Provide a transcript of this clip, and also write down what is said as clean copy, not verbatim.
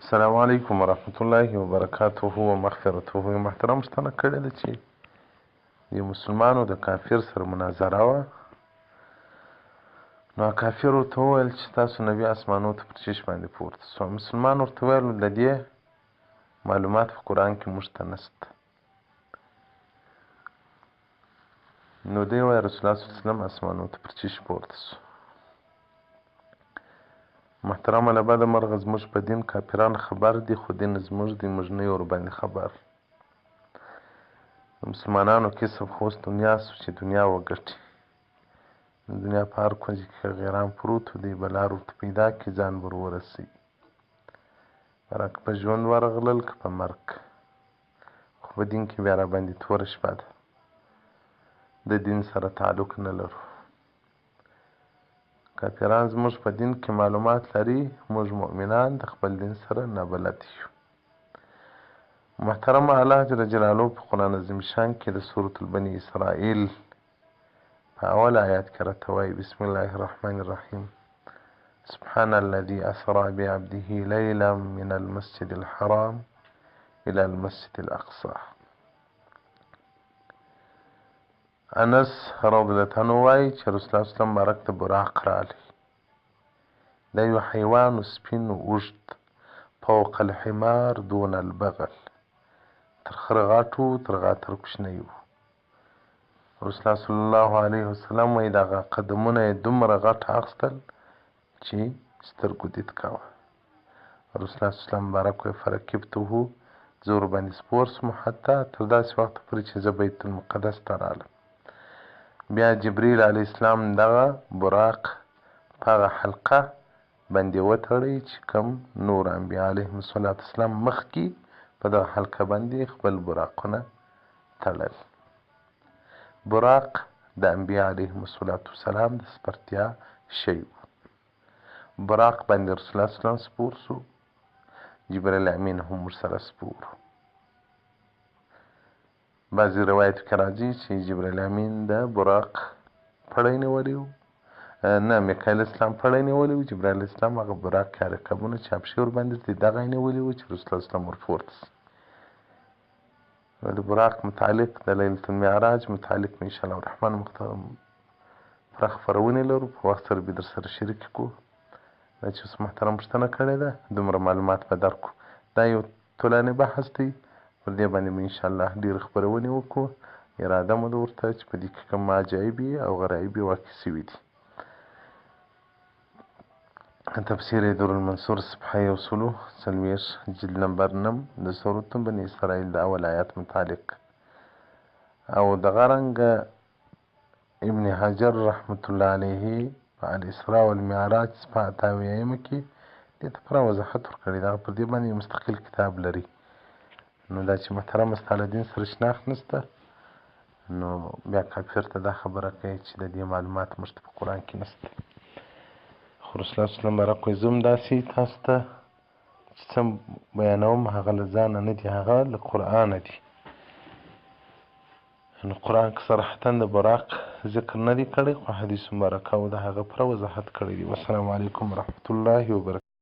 السلام علیکم ورحمت الله وبرکاته و مغفرته. محترم پوښتنه کړې ده چې د مسلمانو د کافر سره مناظره وه، نو کافر ورته وویل چې تاسو نبي اسمانو ته پر چش باندې پورته سو. مسلمان ورته ویل د دې معلومات په قرآن کې موږ ته نشته. نو دی وایي رسول الله صلی الله علیه وسلم اسمانو ته پر چش پورته سو. محترمه له بده مرغه زموږ په دین کافران خبر دي، خو دین زموږ دی، موږ نه یو ورباندې خبر. د مسلمانانو کسب خو اوس دنیا سو چې دنیا وګټي. د دنیا په هر کونج کې غیران پروت دی، به لار ورته پیدا کړي ځان ور ورسوي. که په ژوند ورغلل که په مرګ، خو په دین کې بیا راباندې توره شپه ده. د دین سره تعلق نه لرو. کافران زموږ په دین کې معلومات لري، موږ مؤمنان د خپل دین سره نابلد یو. محترمه الله جل جلاله په قرآن عظیم شان کې د سورة البني اسرائیل په اول آیات کې راته وایي بسم الله الرحمن الرحیم سبحان الذي اسرى بعبده ليلا من المسجد الحرام الى المسجد الاقصى. انس رضی الله عنه وایي چې رسول الله صلی الله علیه وسلم بارک ته براق رالی. دا یو حیوان سپین اوږد فوق الحمار دون البغل، تر خره غټ و تر غاتر کوچنی و. رسول الله صلی الله علیه وسلم وایي دغه قدمونه یې دومره غټ اخیستل چې سترګو دید کوه. رسول الله صلی الله علیه وسلم بارک وایي فرکبته، زه ورباندې سپور سوم حتی تر داسې وخته پورې چې زه بیت المقدس ته رالم. بیا جبریل علیه السلام دغه براق په هغه حلقه باندې وتړی چې کوم نور انبیا علیهم السلام مخکې په دغه حلقه باندې خپل براقونه تړل. براق د انبیا علیهم السلام د سپرتیا شی و. براق باندې رسول الله صلی الله علیه وسلم سپور سو، جبریل امین هم ورسره سپور. بعضې روایتو کې راځي چې جبریل امین د براق پړی نیولی و، نه میکایل اسلام پړی نیولی و، جبریل اسلام هغه براق یا رکبونه چې پښې ورباندې دي دغه یې نیولي و چې رسول الله اسلام ورپورته سي. د براق متعلق د لیلة المعراج متعلق به انشاءالله الرحمن پوره خپرونې لرو، په وخت سره به در سره شریکې کړو. دا چې اوس محترم پوښتنه کړې ده دومره معلومات به درکړو. دا یو طولاني بحث دی، پر دې باندې به انشاءالله ډېرې خپرونې وکړو. اراده مو ده ورته چې په دې کې کوم عجایب او غرایب واقع سوي دي. تفسیر در المنصور صفحه 140 جلد نمبر 9 د سورة بني اسرائیل د اول آیات متعلق. او دغه رنګه ابن حجر رحمت الله علیه په الاسراء والمعراج صفحه 88 کې دې ته پوره وضاحت ورکړی. دغه پر دې باندې مستقل کتاب لري. نو دا چې محترمه ستا له دین سره شناخت نشته، نو بیا کافر ته دا خبره کوي چې د دې معلومات موږ ته په قرآن کې نشته. خو رسول الله صلی الله علیه وسلم بارک وایي زه هم داسې تاسو ته چې څه بیانوم هغه له ځانه نه دي، هغه له قرآنه دي. نو قرآن کې صراحتا د براق ذکر نه دی کړی، خو حدیث مبارکه او د هغه پوره وضاحت کړی دی. والسلام علیکم ورحمة الله وبرکاته.